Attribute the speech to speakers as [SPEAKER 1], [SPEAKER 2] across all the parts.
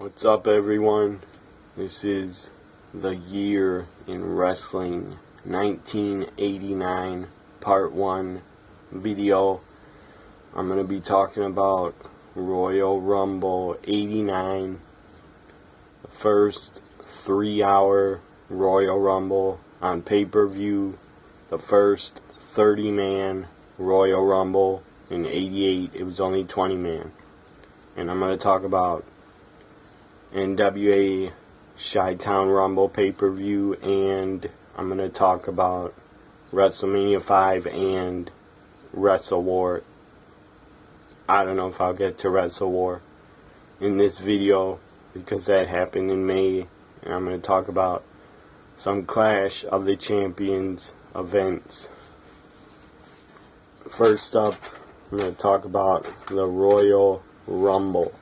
[SPEAKER 1] What's up, everyone? This is the year in wrestling 1989 part 1 video. I'm going to be talking about Royal Rumble 89, the first 3-hour Royal Rumble on pay-per-view, the first 30-man Royal Rumble. In 88 it was only 20-man. And I'm going to talk about NWAWCW Chi Town Rumble pay-per-view, and I'm going to talk about WrestleMania 5 and WrestleWar. I don't know if I'll get to WrestleWar in this video because that happened in May, and I'm going to talk about some Clash of the Champions events. First up, I'm going to talk about the Royal Rumble.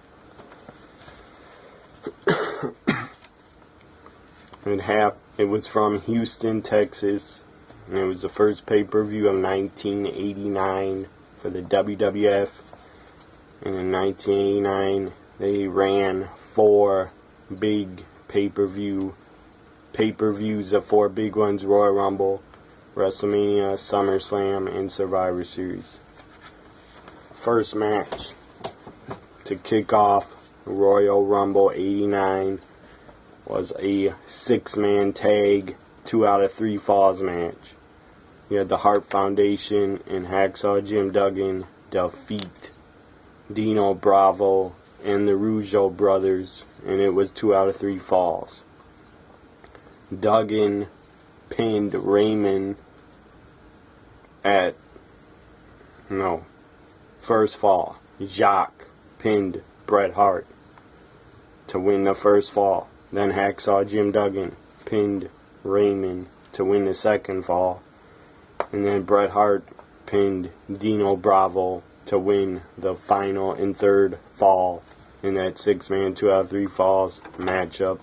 [SPEAKER 1] It was from Houston, Texas, and it was the first pay-per-view of 1989 for the WWF. And in 1989, they ran 4 big pay-per-views, the 4 big ones: Royal Rumble, WrestleMania, SummerSlam, and Survivor Series. First match to kick off Royal Rumble 89 was a 6-man tag, 2 out of 3 falls match. You had the Hart Foundation and Hacksaw Jim Duggan defeat Dino Bravo and the Rougeau brothers, and it was 2 out of 3 falls. Duggan pinned Raymond at first fall. Jacques pinned Bret Hart to win the first fall. Then Hacksaw Jim Duggan pinned Raymond to win the second fall. And then Bret Hart pinned Dino Bravo to win the final and third fall in that 6-man 2 out of 3 falls matchup.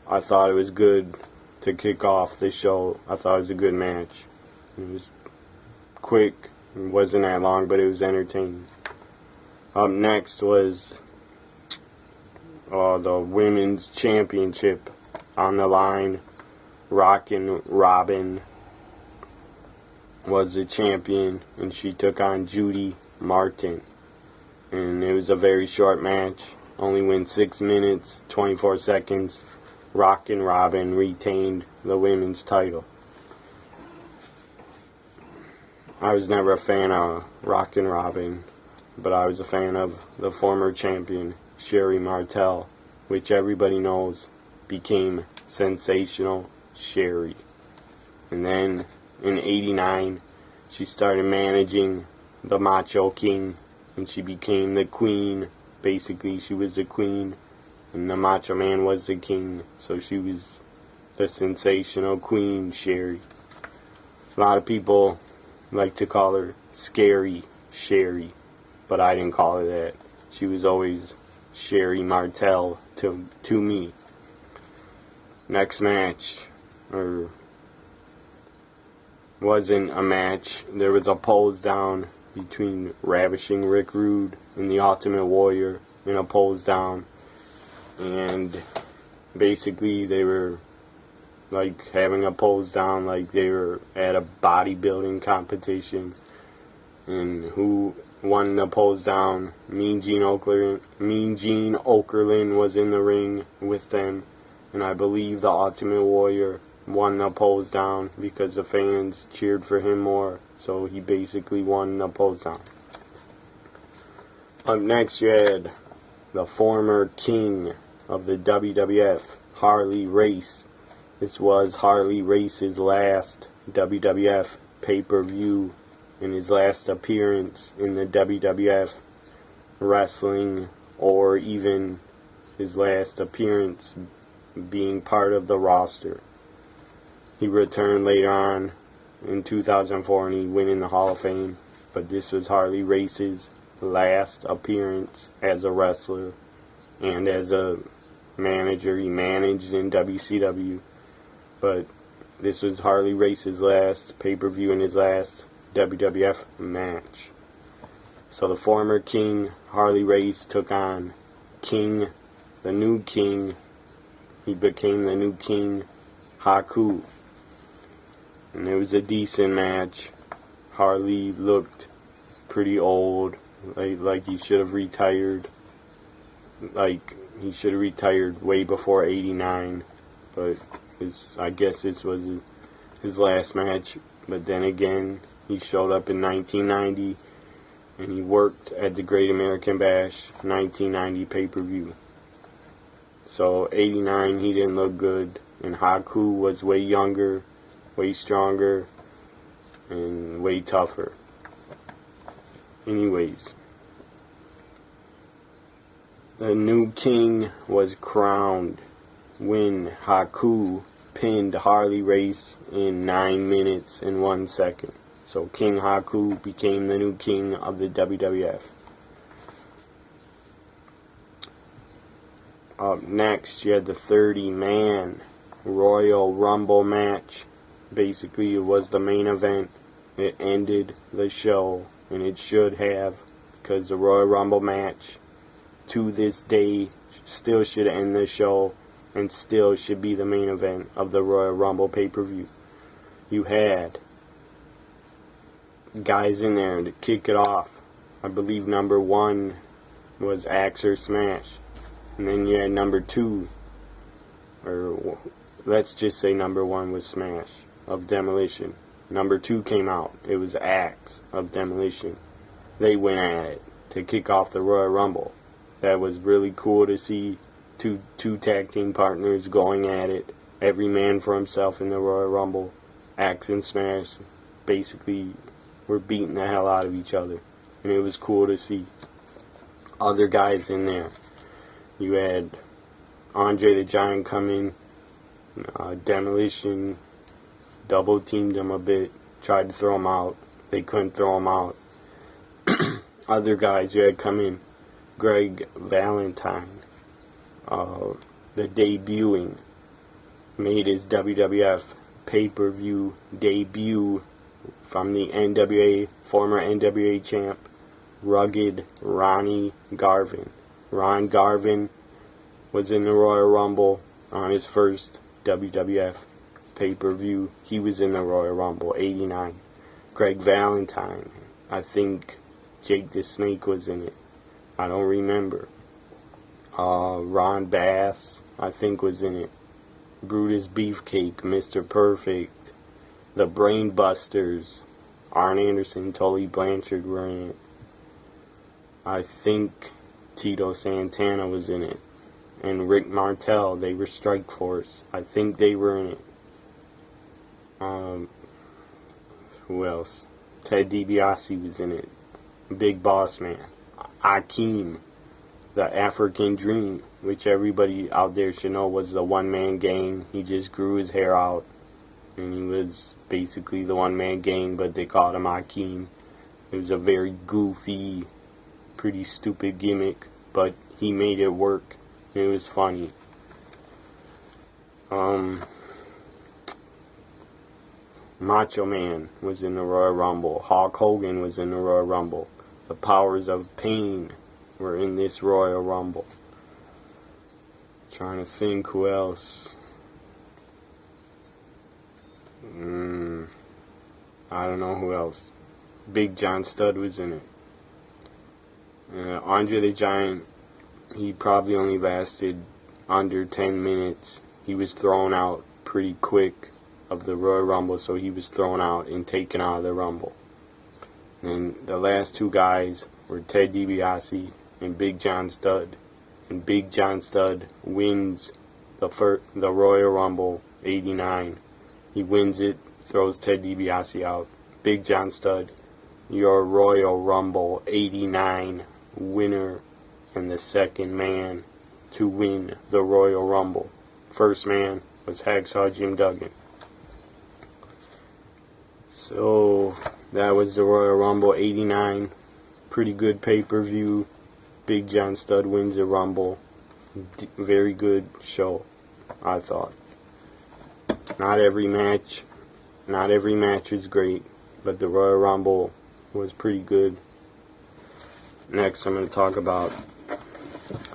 [SPEAKER 1] I thought it was good to kick off the show. I thought it was a good match. It was quick. It wasn't that long, but it was entertaining. Up next was the Women's Championship on the line. Rockin' Robin was the champion, and she took on Judy Martin. And it was a very short match. Only went 6 minutes, 24 seconds. Rockin' Robin retained the women's title. I was never a fan of Rockin' Robin, but I was a fan of the former champion, Sherry Martel, which everybody knows became Sensational Sherry. And then in 89, she started managing the Macho King, and she became the queen. Basically, she was the queen, and the Macho Man was the king, so she was the Sensational Queen Sherry. A lot of people like to call her Scary Sherry, but I didn't call her that. She was always Sherry Martel to me. Next match, wasn't a match. There was a pose down between Ravishing Rick Rude and the Ultimate Warrior in a pose down. And basically they were like having a pose down like they were at a bodybuilding competition. And who won the pose down? Mean Gene Okerlund was in the ring with them, and I believe the Ultimate Warrior won the pose down because the fans cheered for him more, so he basically won the pose down. Up next, you had the former king of the WWF, Harley Race. This was Harley Race's last WWF pay-per-view and his last appearance in the WWF wrestling, or even his last appearance being part of the roster. He returned later on in 2004 and he went in the Hall of Fame, but this was Harley Race's last appearance as a wrestler and as a manager. He managed in WCW, but this was Harley Race's last pay-per-view and his last WWF match. So the former king, Harley Race, took on King the new king. He became the new king, Haku. And it was a decent match. Harley looked pretty old, like he should have retired. Like he should have retired way before '89, but I guess this was his last match. But then again, he showed up in 1990, and he worked at the Great American Bash 1990 pay-per-view. So '89, he didn't look good, and Haku was way younger, way stronger, and way tougher. Anyways, the new king was crowned when Haku pinned Harley Race in 9 minutes and 1 second. So King Haku became the new king of the WWF. Up next, you had the 30-man Royal Rumble match. Basically, it was the main event. It ended the show, and it should have, because the Royal Rumble match, to this day, still should end the show, and still should be the main event of the Royal Rumble pay-per-view. You had guys in there to kick it off. I believe number 1 was Axe or Smash. And then you had number 2, or let's just say number 1 was Smash of Demolition. Number 2 came out. It was Axe of Demolition. They went at it to kick off the Royal Rumble. That was really cool to see two tag team partners going at it. Every man for himself in the Royal Rumble. Axe and Smash basically were beating the hell out of each other. And it was cool to see other guys in there. You had Andre the Giant come in. Demolition double teamed him a bit. Tried to throw him out. They couldn't throw him out. Other guys you had come in. Greg Valentine. The debuting. Made his WWF pay-per-view debut from the NWA, former NWA champ, Rugged Ronnie Garvin. Ron Garvin was in the Royal Rumble on his first WWF pay-per-view. He was in the Royal Rumble, '89. Greg Valentine. I think Jake the Snake was in it. I don't remember. Ron Bass, I think, was in it. Brutus Beefcake, Mr. Perfect, the Brain Busters, Arn Anderson, Tully Blanchard were in it. I think Tito Santana was in it. And Rick Martel, they were Strike Force. I think they were in it. Who else? Ted DiBiase was in it. Big Boss Man. Akeem, the African Dream, which everybody out there should know was the one-man gang. He just grew his hair out, and he was basically the one-man gang, but they called him Akeem. It was a very goofy, pretty stupid gimmick, but he made it work. It was funny. Macho Man was in the Royal Rumble. Hulk Hogan was in the Royal Rumble. The Powers of Pain were in this Royal Rumble. Trying to think who else. I don't know who else. Big John Studd was in it. Andre the Giant, he probably only lasted under 10 minutes. He was thrown out pretty quick of the Royal Rumble, so he was thrown out and taken out of the Rumble. And the last two guys were Ted DiBiase and Big John Studd. And Big John Studd wins the Royal Rumble '89. He wins it, throws Ted DiBiase out. Big John Studd, your Royal Rumble '89 winner and the second man to win the Royal Rumble. First man was Hacksaw Jim Duggan. So that was the Royal Rumble '89. Pretty good pay-per-view. Big John Studd wins the Rumble. Very good show, I thought. Not every match is great, but the Royal Rumble was pretty good. Next, I'm going to talk about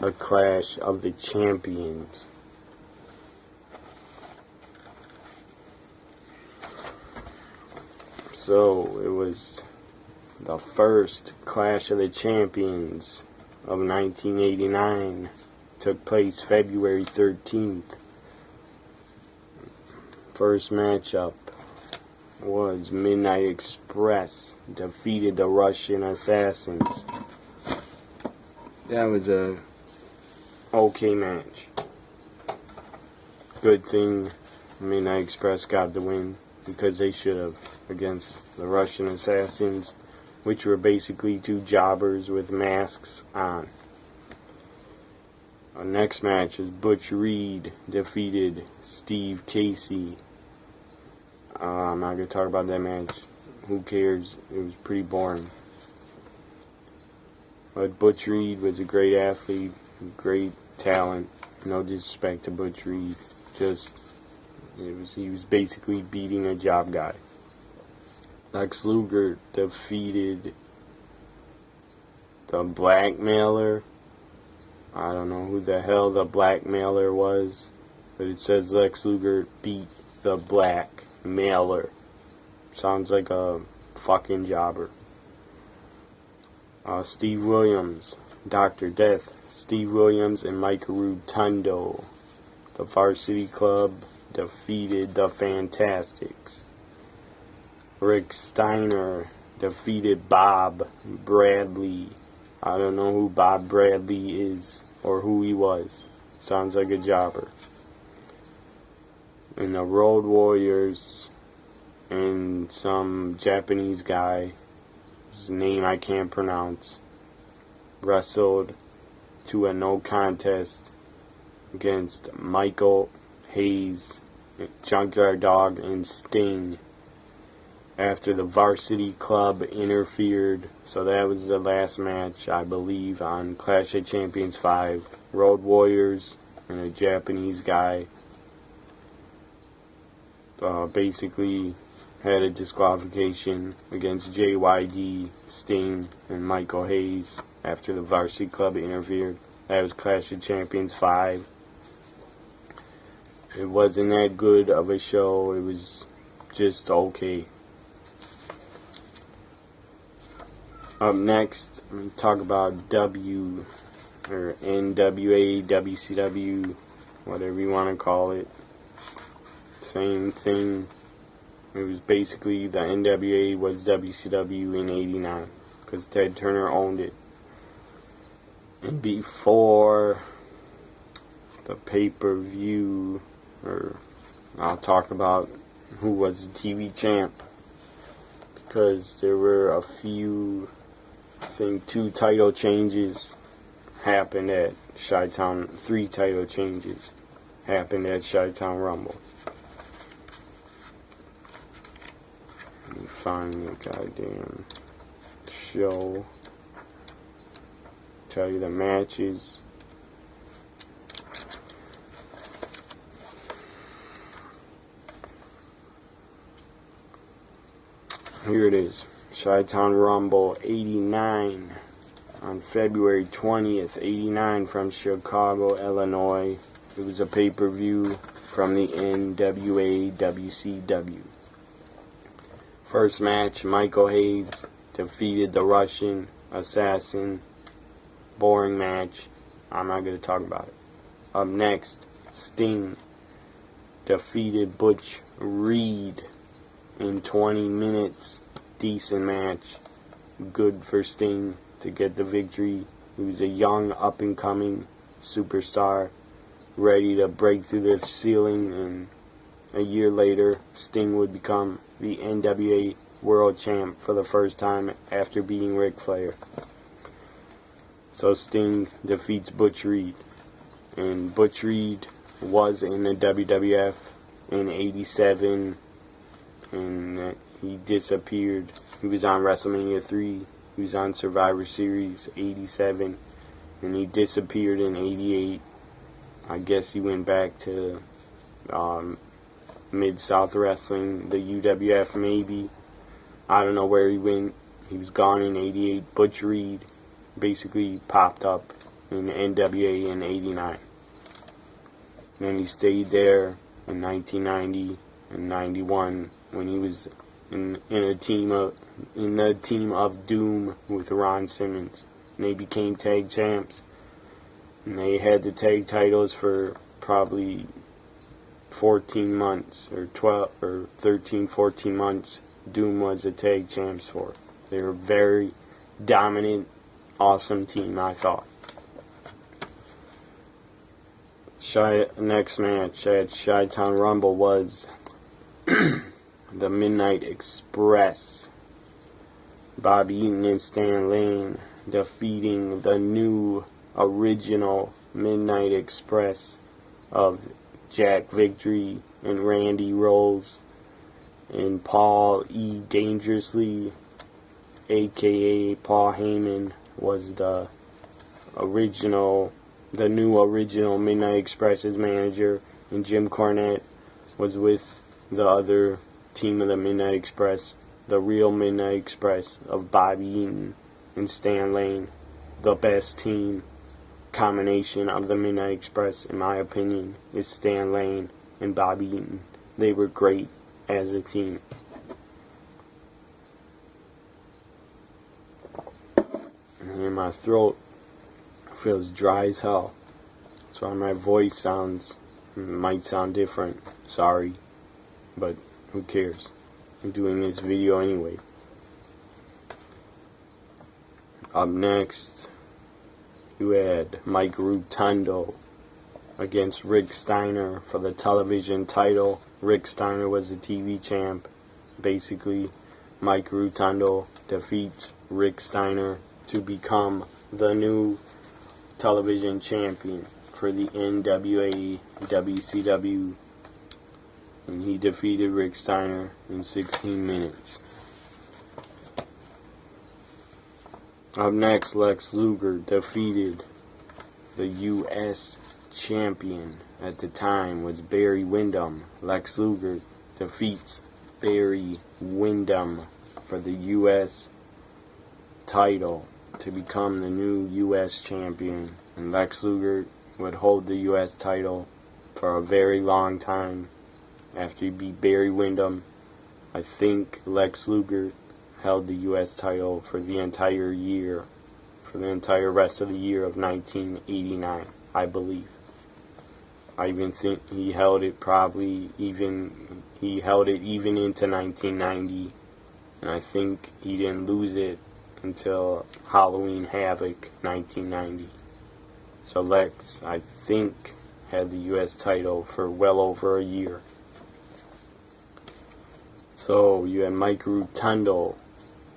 [SPEAKER 1] a Clash of the Champions. So it was the first Clash of the Champions of 1989. Took place February 13th. First matchup was Midnight Express defeated the Russian Assassins. That was a okay match. Good thing Midnight Express got the win, because they should have, against the Russian Assassins, which were basically two jobbers with masks on. Our next match is Butch Reed defeated Steve Casey. I'm not going to talk about that match. Who cares? It was pretty boring. But Butch Reed was a great athlete, great talent. No disrespect to Butch Reed. He was basically beating a job guy. Lex Luger defeated the Blackmailer. I don't know who the hell the Blackmailer was, but it says Lex Luger beat the Blackmailer. Sounds like a fucking jobber. Steve Williams, Dr. Death, Steve Williams, and Mike Rotunda. The Varsity Club defeated the Fantastics. Rick Steiner defeated Bob Bradley. I don't know who Bob Bradley is or who he was. Sounds like a jobber. And the Road Warriors and some Japanese guy, whose name I can't pronounce, wrestled to a no contest against Michael Hayes, Junkyard Dog, and Sting after the Varsity Club interfered. So that was the last match, I believe, on Clash of Champions 5. Road Warriors and a Japanese guy basically had a disqualification against JYD, Sting, and Michael Hayes after the Varsity Club interfered. That was Clash of Champions 5. It wasn't that good of a show. It was just okay. Up next, I'm going to talk about NWA, WCW, whatever you want to call it. Same thing. It was basically the NWA was WCW in '89 because Ted Turner owned it. And before the pay-per-view, I'll talk about who was the TV champ, because there were a few, I think 2 title changes happened at Chi Town, 3 title changes happened at Chi Town Rumble. Let me find the goddamn show, tell you the matches. Here it is. Chi Town Rumble 89 on February 20th, 89 from Chicago, Illinois. It was a pay-per-view from the NWA WCW. First match, Michael Hayes defeated the Russian Assassin. Boring match. I'm not going to talk about it. Up next, Sting defeated Butch Reed in 20 minutes. Decent match. Good for Sting to get the victory. He was a young, up-and-coming superstar, ready to break through the ceiling, and a year later, Sting would become the NWA World Champ for the first time after beating Ric Flair. So Sting defeats Butch Reed. And Butch Reed was in the WWF in '87, and he disappeared. He was on WrestleMania 3, he was on Survivor Series '87, and he disappeared in '88. I guess he went back to Mid-South Wrestling, the UWF maybe. I don't know where he went. He was gone in '88. Butch Reed basically popped up in NWA in '89. Then he stayed there in 1990 and '91 when he was in the team of Doom with Ron Simmons. And they became tag champs. And they had the tag titles for probably 14 months or 12 or 13, 14 months. Doom was the tag champs for. They were a very dominant, awesome team, I thought. Next match at Chi Town Rumble was the Midnight Express. Bobby Eaton and Stan Lane defeating the new original Midnight Express of Jack Victory and Randy Rose and Paul E. Dangerously, aka Paul Heyman, was the new original Midnight Express's manager, and Jim Cornette was with the other team of the Midnight Express, the real Midnight Express of Bobby Eaton and Stan Lane. The best team combination of the Midnight Express, in my opinion, is Stan Lane and Bobby Eaton. They were great as a team. And my throat feels dry as hell. That's why my voice might sound different. Sorry, but who cares? I'm doing this video anyway. Up next, you had Mike Rotunda against Rick Steiner for the television title. Rick Steiner was the TV champ. Basically, Mike Rotunda defeats Rick Steiner to become the new television champion for the NWA WCW, and he defeated Rick Steiner in 16 minutes. Up next, Lex Luger defeated the U.S. champion at the time was Barry Windham. Lex Luger defeats Barry Windham for the U.S. title to become the new U.S. champion. And Lex Luger would hold the U.S. title for a very long time after he beat Barry Windham. I think Lex Luger held the U.S. title for the entire year, for the entire rest of the year of 1989, I believe. I even think he held it even into 1990, and I think he didn't lose it until Halloween Havoc 1990. So Lex, I think, had the U.S. title for well over a year. So you had Mike Rotunda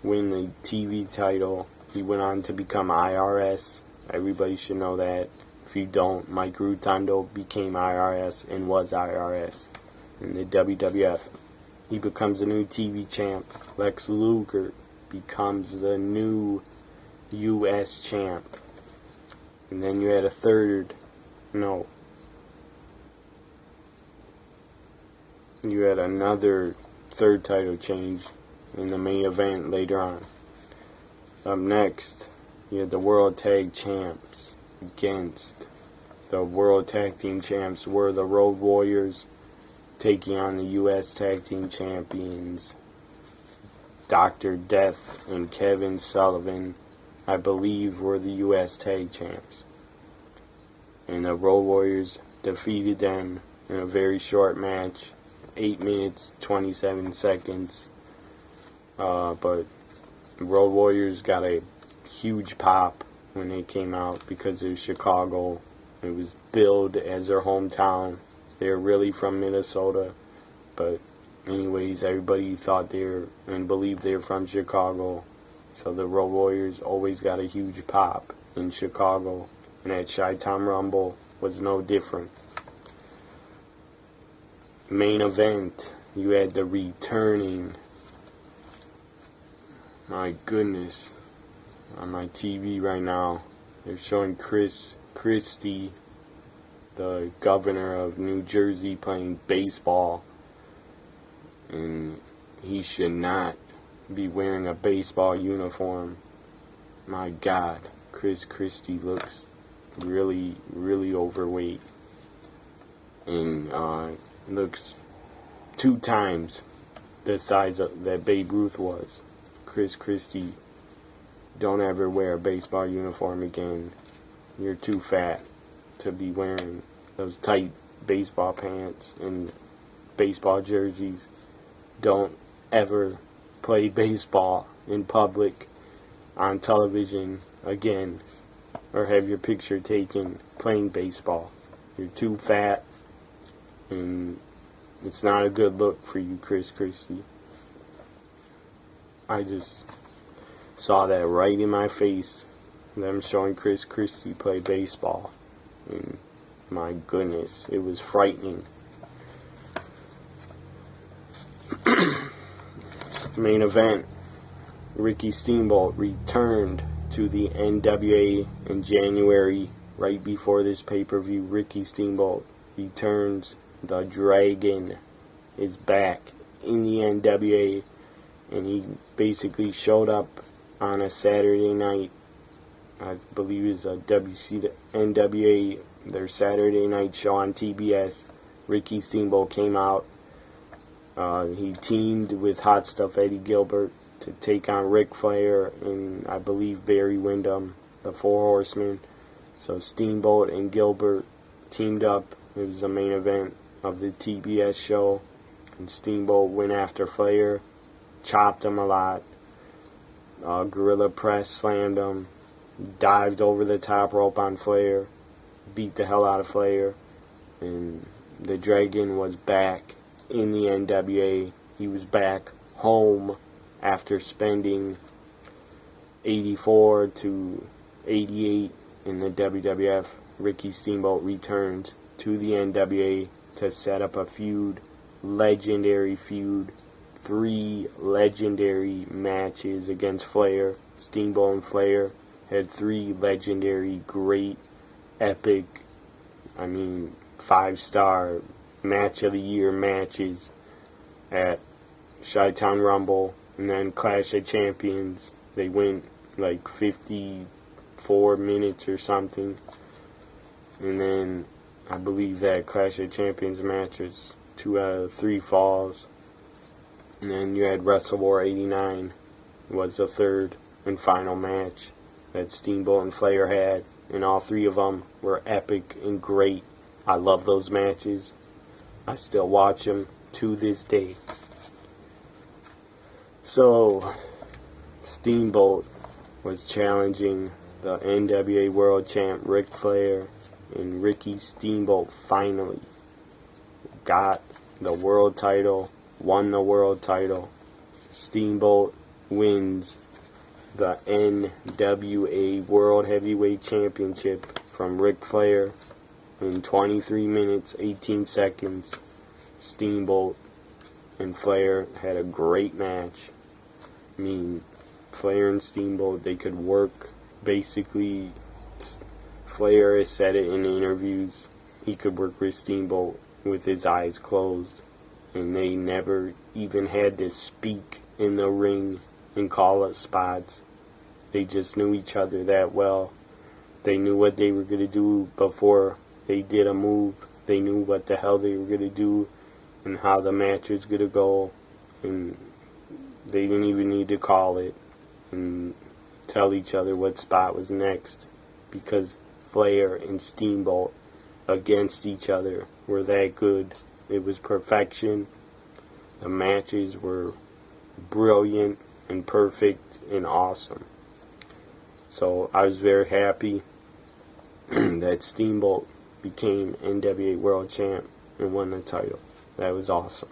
[SPEAKER 1] win the TV title. He went on to become IRS. Everybody should know that. If you don't, Mike Rotunda became IRS and was IRS in the WWF. He becomes a new TV champ. Lex Luger becomes the new U.S. champ. And then you had you had another third title change in the main event later on. Up next, you had the World Tag Champs against the World Tag Team Champs were the Road Warriors, taking on the U.S. Tag Team Champions, Dr. Death and Kevin Sullivan, I believe, were the U.S. Tag Champs. And the Road Warriors defeated them in a very short match, 8 minutes, 27 seconds. But Road Warriors got a huge pop when they came out because it was Chicago. It was billed as their hometown. They're really from Minnesota, but anyways, everybody thought and believed they were from Chicago. So the Road Warriors always got a huge pop in Chicago, and that Chi Town Rumble was no different. Main event, you had the returning, my goodness, on my TV right now, they're showing Chris Christie, the governor of New Jersey, playing baseball, and he should not be wearing a baseball uniform. My God, Chris Christie looks really, really overweight. And looks 2 times the size that Babe Ruth was. Chris Christie, don't ever wear a baseball uniform again. You're too fat to be wearing those tight baseball pants and baseball jerseys. Don't ever play baseball in public on television again, or have your picture taken playing baseball. You're too fat, and it's not a good look for you, Chris Christie. I just saw that right in my face, them showing Chris Christie play baseball, and my goodness, it was frightening. Main event, Ricky Steamboat returned to the NWA in January. Right before this pay-per-view, Ricky Steamboat returns. The Dragon is back in the NWA, and he basically showed up on a Saturday night. I believe it was a NWA, their Saturday night show on TBS. Ricky Steamboat came out. He teamed with Hot Stuff Eddie Gilbert to take on Ric Flair and I believe Barry Windham, the Four Horsemen. So Steamboat and Gilbert teamed up. It was the main event of the TBS show. And Steamboat went after Flair, chopped him a lot. Gorilla Press slammed him, dived over the top rope on Flair, beat the hell out of Flair. And the Dragon was back in the NWA. He was back home after spending 84 to 88 in the WWF. Ricky Steamboat returns to the NWA to set up a feud, legendary feud, 3 legendary matches against Flair. Steamboat and Flair had 3 legendary, great, epic, 5-star match of the year matches at Chi Town Rumble, and then Clash of Champions. They went like 54 minutes or something, and then I believe that Clash of Champions match was 2 out of 3 falls. And then you had WrestleWar 89 was the 3rd and final match that Steamboat and Flair had, and all 3 of them were epic and great. I love those matches. I still watch them to this day. So, Steamboat was challenging the NWA World Champ Ric Flair, and Ricky Steamboat finally got the world title, won the world title. Steamboat wins the NWA World Heavyweight Championship from Ric Flair in 23 minutes, 18 seconds. Steamboat and Flair had a great match. Flair and Steamboat, they could work. Basically, Flair has said it in interviews, he could work with Steamboat with his eyes closed. And they never even had to speak in the ring and call up spots. They just knew each other that well. They knew what they were going to do before they did a move. They knew what the hell they were going to do and how the match was going to go. And they didn't even need to call it and tell each other what spot was next, because Flair and Steamboat against each other were that good. It was perfection. The matches were brilliant and perfect and awesome. So I was very happy that Steamboat became NWA World Champ and won the title. That was awesome.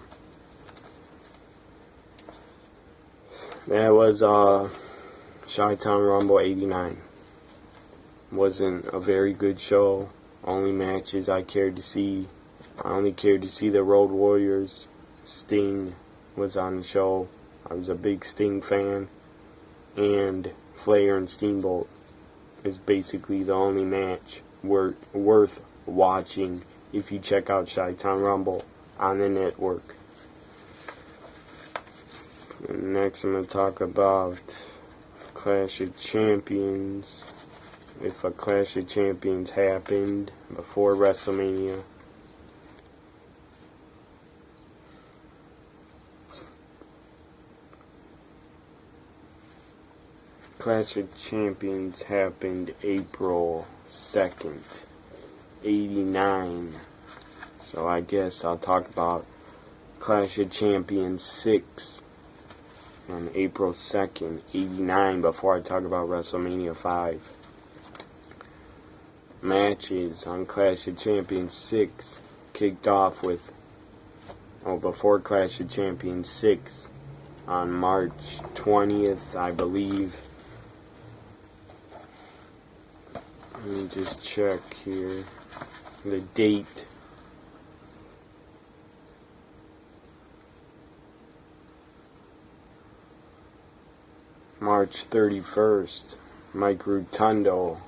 [SPEAKER 1] That was Chi Town Rumble 89. Wasn't a very good show. Only matches I cared to see. I only cared to see the Road Warriors. Sting was on the show. I was a big Sting fan. And Flair and Steamboat is basically the only match worth watching if you check out Chi Town Rumble on the network. And next I'm going to talk about Clash of Champions. if a Clash of Champions happened before WrestleMania. Clash of Champions happened April 2nd, 89. So I guess I'll talk about Clash of Champions 6 on April 2nd, 89 before I talk about WrestleMania 5. Matches on Clash of Champions 6 kicked off with, before Clash of Champions 6, on March 20th, I believe. Let me just check here the date. March 31st, Mike Rotundo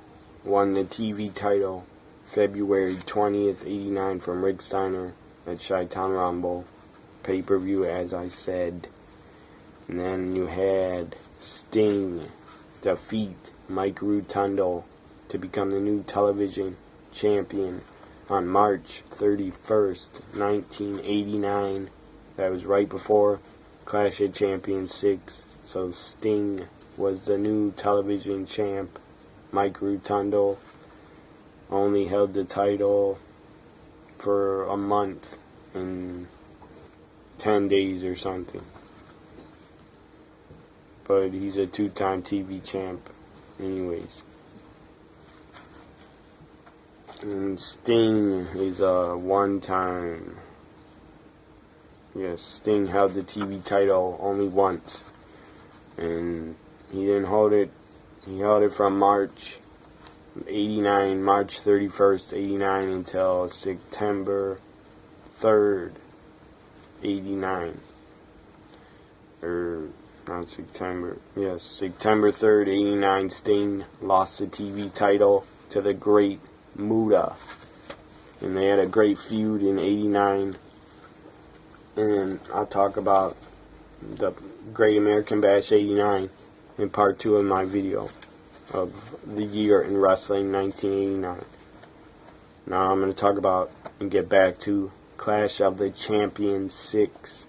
[SPEAKER 1] won the TV title. February 20th, 89 from Rick Steiner at Chi Town Rumble. Pay-per-view, as I said. And then you had Sting defeat Mike Rotundo to become the new television champion on March 31st, 1989. That was right before Clash of Champions 6. So Sting was the new television champ. Mike Rotundo only held the title for a month and 10 days or something. But he's a two-time TV champ anyways. And Sting is a one-time. Yes, Sting held the TV title only once. And he didn't hold it. He held it from March 89, March 31st, 89 until September 3rd, 89. Or not September. Yes, September 3rd, 89. Sting lost the TV title to the Great Muta. And they had a great feud in 89. And I'll talk about the Great American Bash 89 in part 2 of my video of the year in wrestling 1989. Now I'm going to talk about and get back to Clash of the Champions 6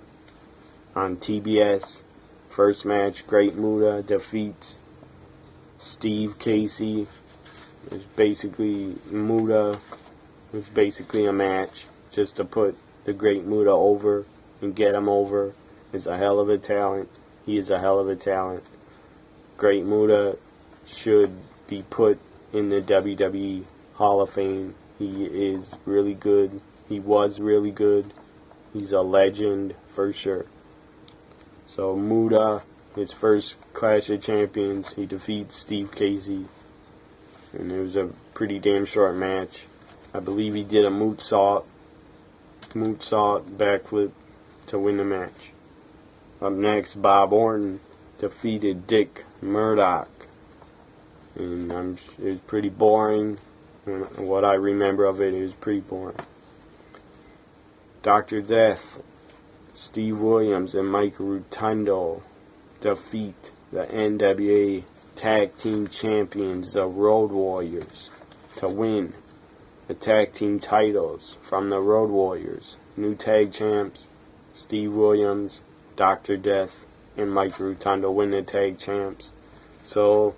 [SPEAKER 1] on TBS. First match, Great Muta defeats Steve Casey. It's basically Muta. It's basically a match just to put the Great Muta over and get him over. Is a hell of a talent. He is a hell of a talent. Great Muta should be put in the WWE Hall of Fame. He is really good. He was really good. He's a legend for sure. So Muta, his first Clash of Champions, he defeats Steve Casey. And it was a pretty damn short match. I believe he did a moonsault backflip to win the match. Up next, Bob Orton defeated Dick Murdoch. And it was pretty boring. What I remember of it, it was pretty boring. Dr. Death, Steve Williams, and Mike Rotundo defeat the NWA Tag Team Champions, the Road Warriors, to win the tag team titles from the Road Warriors. New tag champs, Steve Williams, Dr. Death, and Mike Rotundo win the tag champs. So,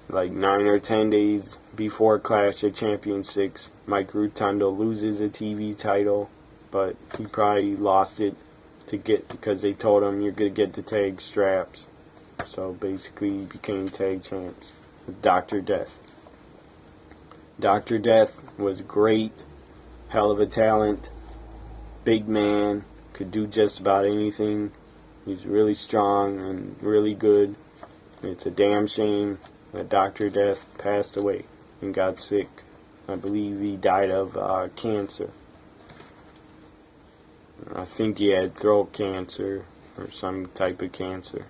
[SPEAKER 1] like 9 or 10 days before Clash of Champions 6, Mike Rotundo loses a TV title, but he probably lost it because they told him you're going to get the tag straps. So basically he became tag champs with Dr. Death. Dr. Death was great, hell of a talent, big man, could do just about anything. He's really strong and really good. It's a damn shame that Dr. Death passed away and got sick. I believe he died of cancer. I think he had throat cancer or some type of cancer.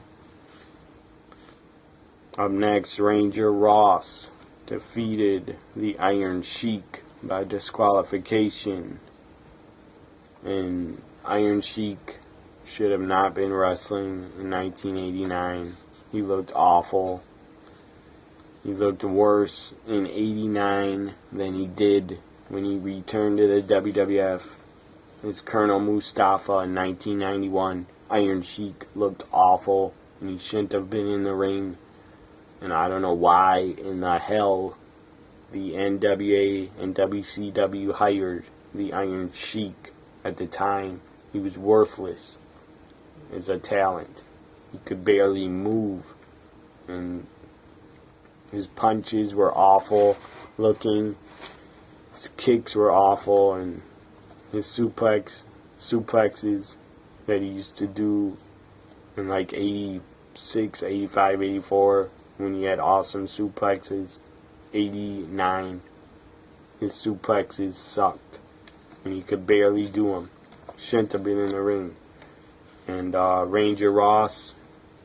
[SPEAKER 1] Up next, Ranger Ross defeated the Iron Sheik by disqualification. And Iron Sheik should have not been wrestling in 1989. He looked awful. He looked worse in '89 than he did when he returned to the WWF. As Colonel Mustafa in 1991. Iron Sheik looked awful, and he shouldn't have been in the ring. And I don't know why in the hell the NWA and WCW hired the Iron Sheik at the time. He was worthless as a talent. He could barely move, and his punches were awful looking. His kicks were awful, and his suplexes that he used to do in like 86, 85, 84, when he had awesome suplexes. 89, his suplexes sucked, and he could barely do them. Shouldn't have been in the ring. And Ranger Ross,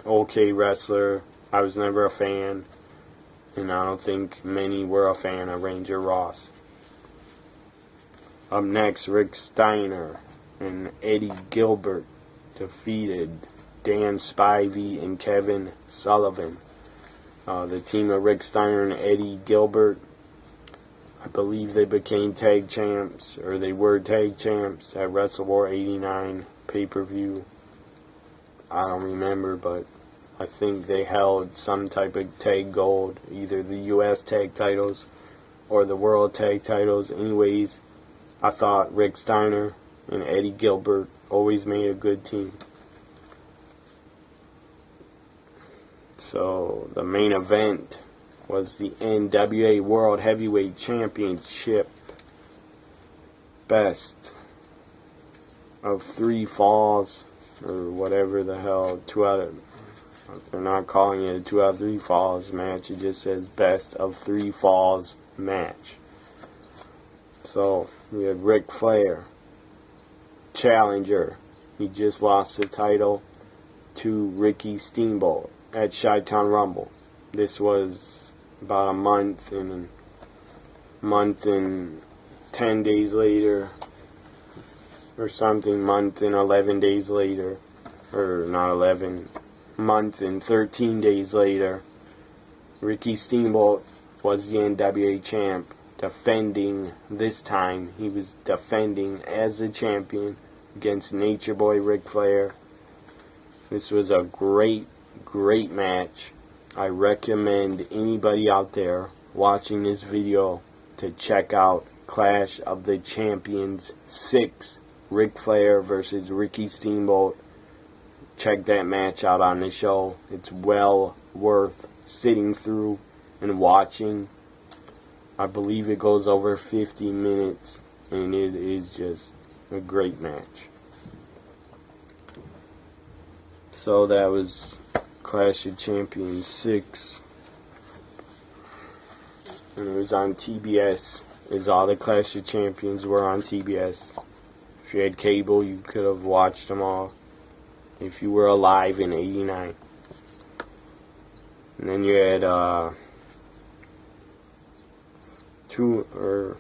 [SPEAKER 1] okay wrestler. I was never a fan, and I don't think many were a fan of Ranger Ross. Up next, Rick Steiner and Eddie Gilbert defeated Dan Spivey and Kevin Sullivan. The team of Rick Steiner and Eddie Gilbert, I believe they became tag champs, or they were tag champs at WrestleWar 89 pay-per-view. I don't remember, but I think they held some type of tag gold, either the U.S. tag titles or the world tag titles. Anyways, I thought Rick Steiner and Eddie Gilbert always made a good team. So the main event was the NWA World Heavyweight Championship. Best of 3 falls, or whatever the hell. They're not calling it a 2 out of 3 falls match. It just says best of 3 falls match. So we had Ric Flair, challenger. He just lost the title to Ricky Steamboat at Chi Town Rumble. This was about a month and 10 days later, or something. Month and 11 days later, or not 11, month and 13 days later, Ricky Steamboat was the NWA champ. Defending this time, he was defending as the champion against Nature Boy Ric Flair. This was a great match. I recommend anybody out there watching this video to check out Clash of the Champions 6, Ric Flair versus Ricky Steamboat. Check that match out on the show. It's well worth sitting through and watching. I believe it goes over 50 minutes, and it is just a great match. So that was Clash of Champions 6, and it was on TBS, as all the Clash of Champions were on TBS. If you had cable, you could have watched them all, if you were alive in '89. And then you had 2 or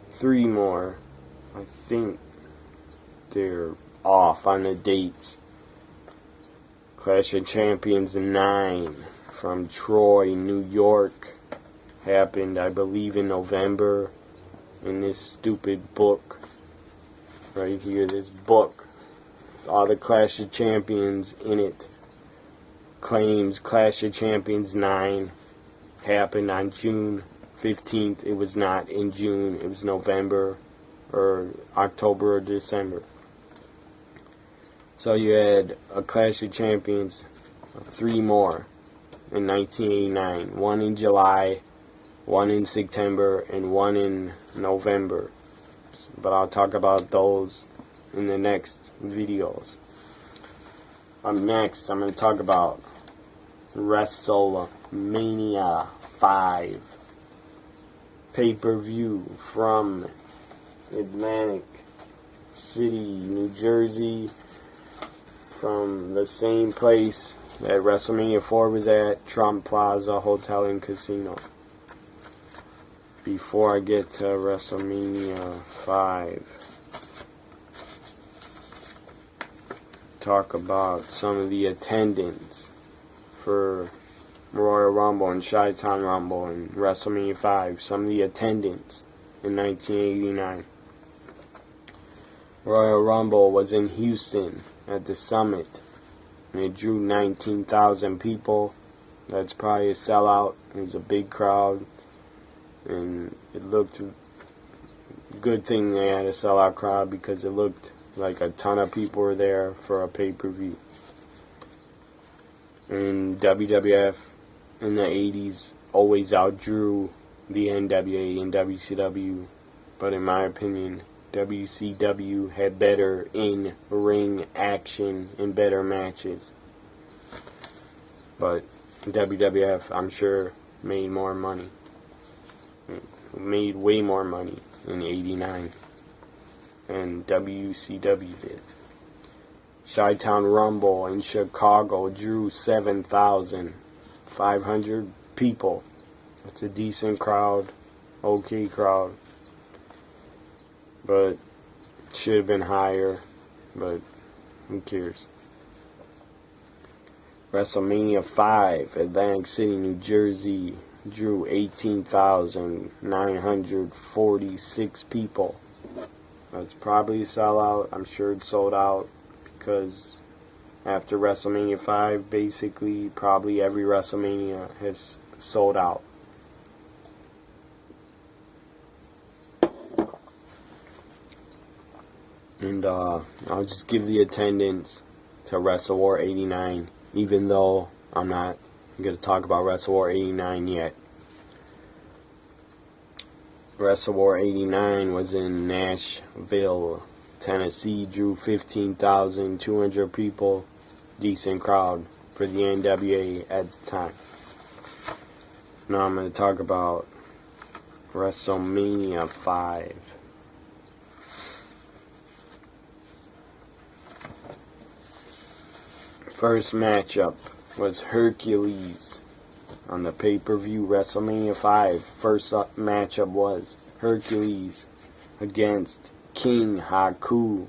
[SPEAKER 1] 3 more. I think they're off on the dates. Clash of Champions 9 from Troy, New York, happened, I believe, in November. In this stupid book right here, this book, it's all the Clash of Champions in it. Claims Clash of Champions 9 happened on June 15th. It was not in June. It was November or October or December. So you had a Clash of Champions, 3 more in 1989. 1 in July, 1 in September, and 1 in November. But I'll talk about those in the next videos. Next, I'm going to talk about WrestleMania 5 pay-per-view from Atlantic City, New Jersey, from the same place that WrestleMania 4 was at, Trump Plaza Hotel and Casino. Before I get to WrestleMania 5, talk about some of the attendance for Royal Rumble and Chi Town Rumble and WrestleMania 5. Some of the attendance in 1989. Royal Rumble was in Houston at the Summit, and it drew 19,000 people. That's probably a sellout. It was a big crowd, and it looked good thing they had a sellout crowd because it looked like a ton of people were there for a pay-per-view. And WWF in the 80s always outdrew the NWA and WCW, but in my opinion, WCW had better in-ring action and better matches. But WWF, I'm sure, made more money. Made way more money in '89 than WCW did. Chi Town Rumble in Chicago drew 7,500 people. It's a decent crowd, okay crowd. But should have been higher, but who cares? WrestleMania 5, Atlantic City, New Jersey, drew 18,946 people. That's probably a sellout. I'm sure it's sold out because after WrestleMania 5, basically probably every WrestleMania has sold out. And I'll just give the attendance to Wrestle War 89, even though I'm not going to talk about Wrestle War 89 yet. Wrestle War 89 was in Nashville, Tennessee, drew 15,200 people, decent crowd for the NWA at the time. Now I'm going to talk about WrestleMania 5. First matchup was Hercules on the pay-per-view WrestleMania 5. First matchup was Hercules against King Haku.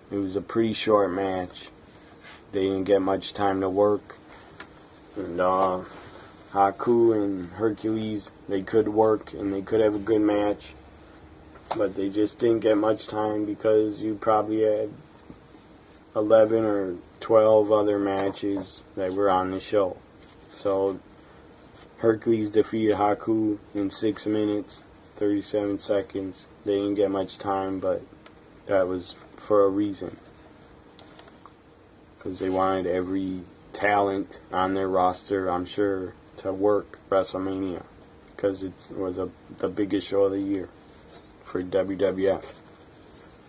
[SPEAKER 1] It was a pretty short match. They didn't get much time to work. And Haku and Hercules, they could work and they could have a good match. But they just didn't get much time because you probably had 11 or 12 other matches that were on the show. So Hercules defeated Haku in 6 minutes, 37 seconds. They didn't get much time, but that was for a reason. Because they wanted every talent on their roster, I'm sure, to work WrestleMania. Because it was the biggest show of the year for WWF.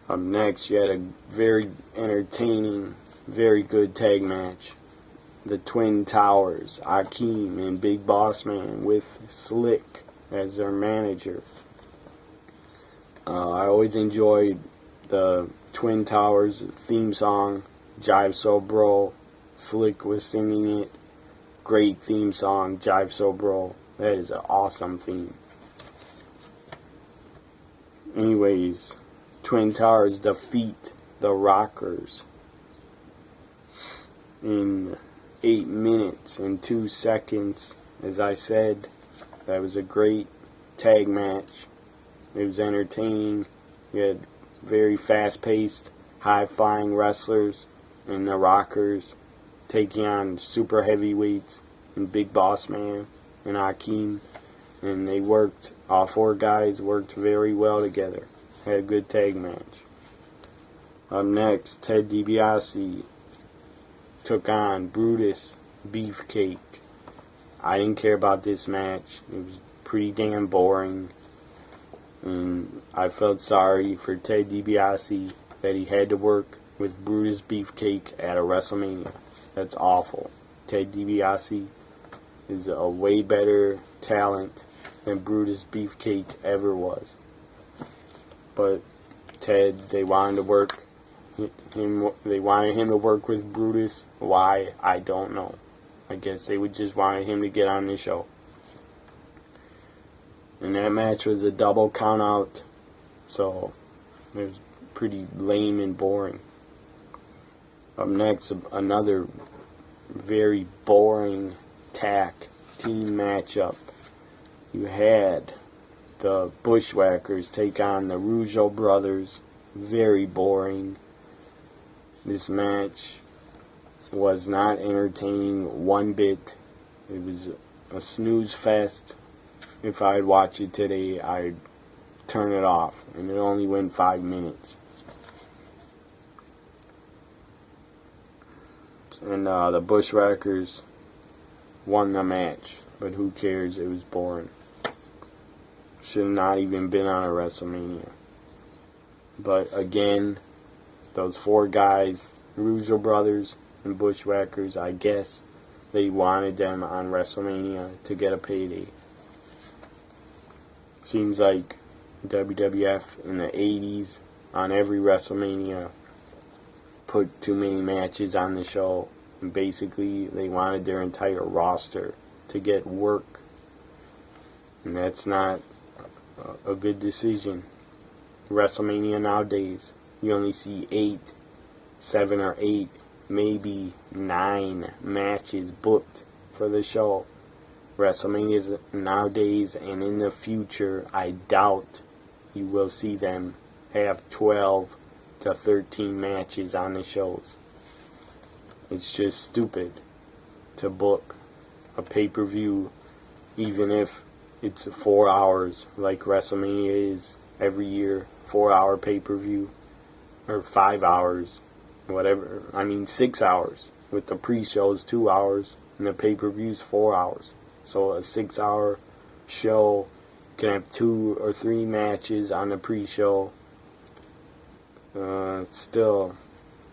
[SPEAKER 1] Up next, you had a very entertaining, very good tag match. The Twin Towers, Akeem and Big Boss Man with Slick as their manager. I always enjoyed the Twin Towers theme song, Jive So Bro. Slick was singing it. Great theme song, Jive So Bro. That is an awesome theme. Anyways, Twin Towers defeat the Rockers in 8 minutes and 2 seconds. As I said, that was a great tag match. It was entertaining. You had very fast-paced, high-flying wrestlers and the Rockers taking on super heavyweights and Big Boss Man and Akeem. And they worked, all 4 guys worked very well together. Had a good tag match. Up next, Ted DiBiase took on Brutus Beefcake. I didn't care about this match. It was pretty damn boring. And I felt sorry for Ted DiBiase that he had to work with Brutus Beefcake at a WrestleMania. That's awful. Ted DiBiase is a way better talent than Brutus Beefcake ever was. But Ted, they wanted him to work with Brutus. Why? I don't know. I guess they just wanted him to get on the show. And that match was a double count out, so it was pretty lame and boring. Up next, another very boring tag team matchup. You had the Bushwhackers take on the Rougeau brothers. Very boring. This match was not entertaining one bit. It was a snooze fest. If I'd watch it today, I'd turn it off. And it only went 5 minutes. And the Bushwhackers won the match. But who cares? It was boring. Should have not even been on a WrestleMania. But again, those 4 guys, Rougeau brothers and Bushwhackers, I guess they wanted them on WrestleMania to get a payday. Seems like WWF in the 80s on every WrestleMania put too many matches on the show. And basically, they wanted their entire roster to get work. And that's not a good decision. WrestleMania nowadays, you only see 7 or 8, maybe 9 matches booked for the show. WrestleMania nowadays and in the future, I doubt you will see them have 12 to 13 matches on the shows. It's just stupid to book a pay-per-view, even if it's 4 hours like WrestleMania is every year. 4-hour pay-per-view, or 5 hours, whatever. 6 hours, with the pre-shows 2 hours, and the pay-per-views 4 hours. So a 6-hour show can have 2 or 3 matches on the pre-show. Still,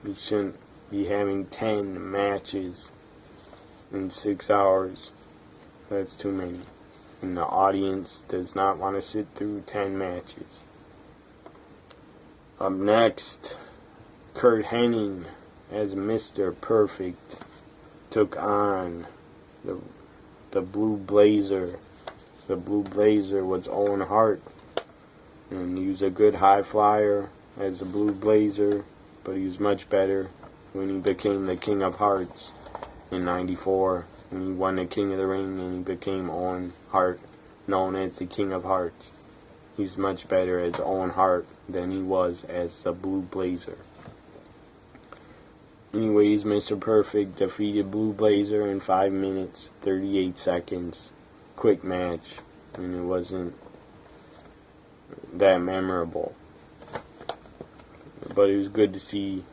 [SPEAKER 1] you shouldn't be having 10 matches in 6 hours. That's too many. And the audience does not want to sit through 10 matches. Up next, Curt Hennig as Mr. Perfect took on the Blue Blazer. The Blue Blazer was Owen Hart, and he was a good high flyer as the Blue Blazer, but he was much better when he became the King of Hearts in '94, when he won the King of the Ring and he became Owen Hart, known as the King of Hearts. He's much better as Owen Hart than he was as the Blue Blazer. Anyways, Mr. Perfect defeated Blue Blazer in 5 minutes, 38 seconds. Quick match, and it wasn't that memorable. But it was good to see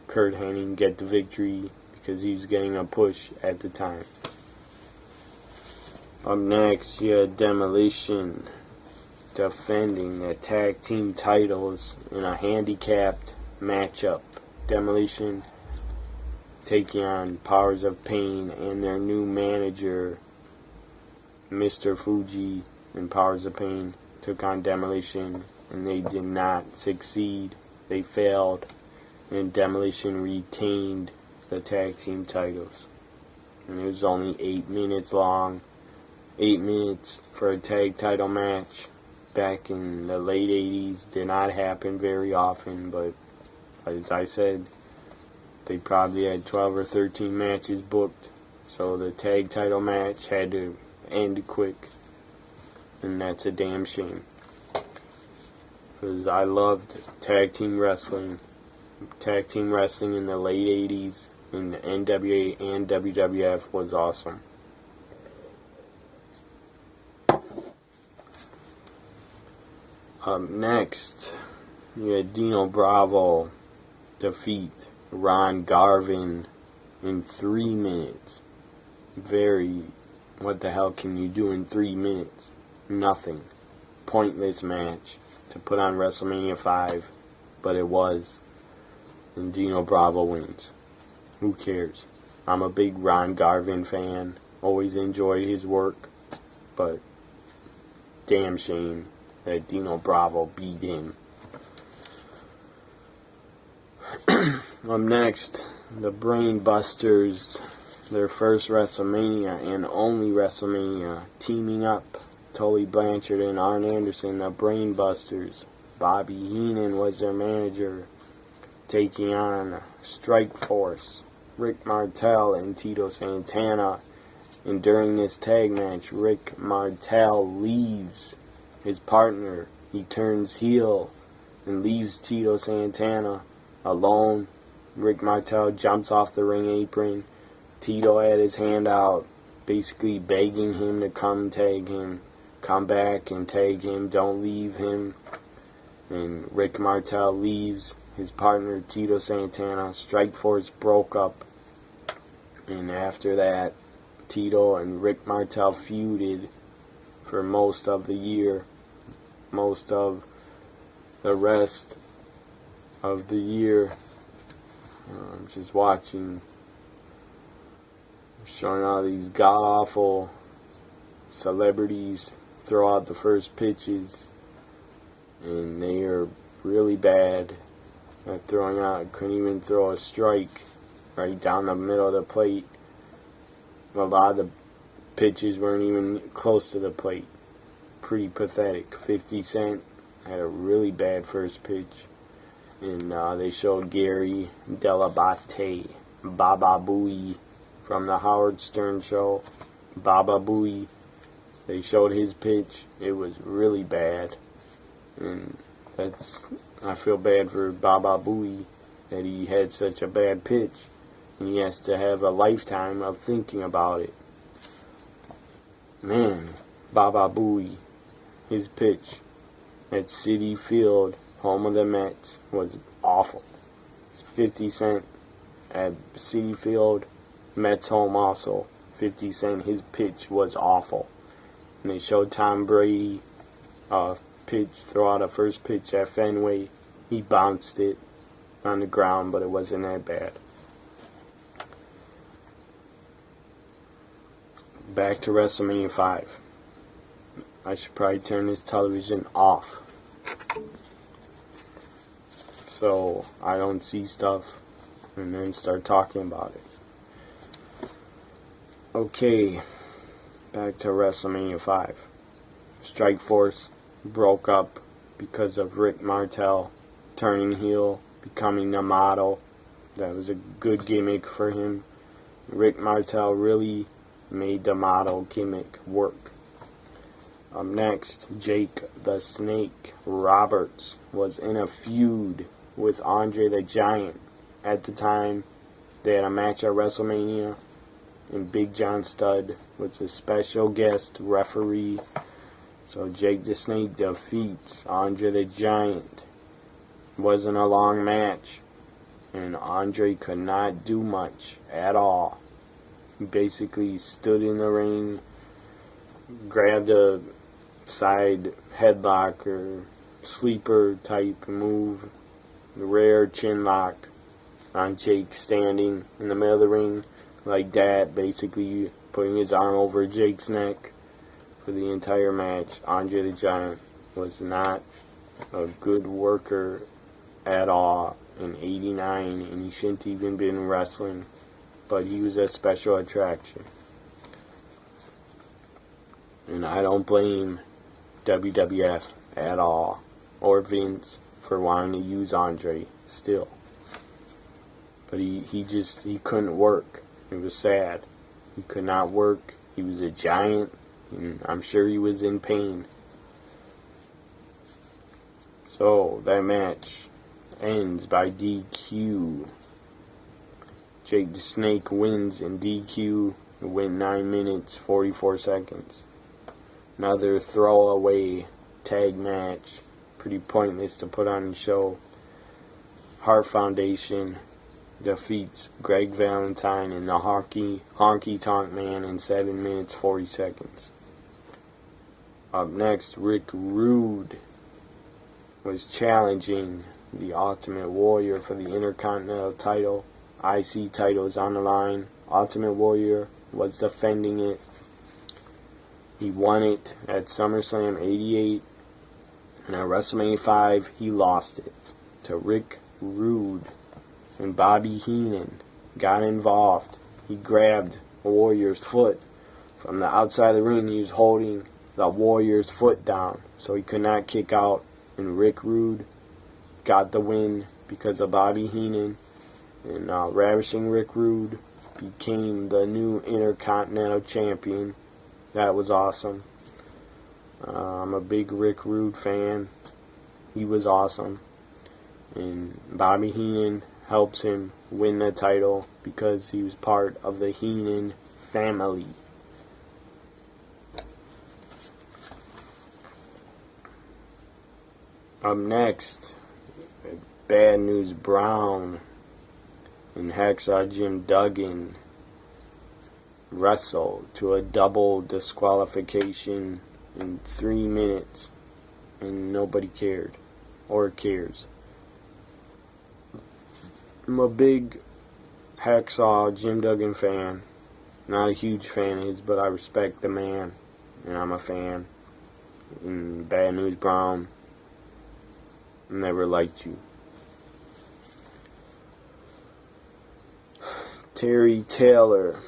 [SPEAKER 1] Curt Hennig get the victory because he was getting a push at the time. Up next, you had Demolition defending the tag team titles in a handicapped matchup. Demolition taking on Powers of Pain and their new manager, Mr. Fuji, and Powers of Pain took on Demolition, and they did not succeed. They failed, and Demolition retained the tag team titles. And it was only 8 minutes long. 8 minutes for a tag title match back in the late 80s did not happen very often, but as I said, they probably had 12 or 13 matches booked, so the tag title match had to end quick, and that's a damn shame, because I loved tag team wrestling in the late 80s, and the NWA and WWF was awesome. Up next, you had Dino Bravo defeat Ron Garvin in 3 minutes. What the hell can you do in 3 minutes? Nothing. Pointless match to put on WrestleMania 5, but it was. And Dino Bravo wins. Who cares? I'm a big Ron Garvin fan. Always enjoy his work, but damn shame that Dino Bravo beat him. Up next, the Brain Busters, their first WrestleMania and only WrestleMania, teaming up. Tully Blanchard and Arn Anderson, the Brain Busters. Bobby Heenan was their manager, taking on Strike Force, Rick Martel and Tito Santana. And during this tag match, Rick Martel leaves his partner. He turns heel and leaves Tito Santana alone. Rick Martel jumps off the ring apron. Tito had his hand out, basically begging him to come tag him. Come back and tag him. Don't leave him. And Rick Martel leaves. His partner, Tito Santana, Strikeforce broke up. And after that, Tito and Rick Martel feuded for most of the year. Most of the rest of the year. I'm just watching, showing all these god-awful celebrities throw out the first pitches, and they are really bad at throwing out. Couldn't even throw a strike right down the middle of the plate. A lot of the pitches weren't even close to the plate. Pretty pathetic. 50 Cent had a really bad first pitch. And they showed Gary Delabate, Baba Booey, from the Howard Stern show. Baba Booey. They showed his pitch. It was really bad. And I feel bad for Baba Booey that he had such a bad pitch. And he has to have a lifetime of thinking about it. Man, Baba Booey, his pitch at Citi Field, home of the Mets, was awful. It's 50 Cent at Citi Field, Mets home also. 50 Cent, his pitch was awful. And they showed Tom Brady throw out a first pitch at Fenway. He bounced it on the ground, but it wasn't that bad. Back to WrestleMania 5. I should probably turn this television off so I don't see stuff and then start talking about it. Okay, back to WrestleMania 5. Strikeforce broke up because of Rick Martel turning heel, becoming the model. That was a good gimmick for him. Rick Martel really made the model gimmick work. Up next, Jake the Snake Roberts was in a feud with Andre the Giant. At the time, they had a match at WrestleMania, and Big John Studd was a special guest referee. So Jake the Snake defeats Andre the Giant. It wasn't a long match, and Andre could not do much at all. He basically stood in the ring, grabbed a side headlock or sleeper type move, the rare chin lock on Jake standing in the middle of the ring like that, basically putting his arm over Jake's neck for the entire match. Andre the Giant was not a good worker at all in '89, and he shouldn't even been wrestling, but he was a special attraction. And I don't blame WWF at all, or Vince, for wanting to use Andre still. But he couldn't work. It was sad. He could not work. He was a giant, and I'm sure he was in pain. So that match ends by DQ. Jake the Snake wins in DQ. It went 9 minutes, 44 seconds. Another throwaway tag match. Pretty pointless to put on the show. Hart Foundation defeats Greg Valentine and the Honky Tonk Man in 7 minutes, 40 seconds. Up next, Rick Rude was challenging the Ultimate Warrior for the Intercontinental title. IC title is on the line. Ultimate Warrior was defending it. He won it at SummerSlam 88. And at WrestleMania 5, he lost it to Rick Rude. And Bobby Heenan got involved. He grabbed the Warrior's foot from the outside of the ring. He was holding the Warrior's foot down, so he could not kick out. And Rick Rude got the win because of Bobby Heenan. And Ravishing Rick Rude became the new Intercontinental Champion. That was awesome. I'm a big Rick Rude fan. He was awesome. And Bobby Heenan helps him win the title because he was part of the Heenan family. Up next, Bad News Brown and Hacksaw Jim Duggan wrestled to a double disqualification in 3 minutes, and nobody cared or cares. I'm a big Hacksaw Jim Duggan fan. Not a huge fan of his, but I respect the man, and I'm a fan. And Bad News Brown, never liked you. Terry Taylor,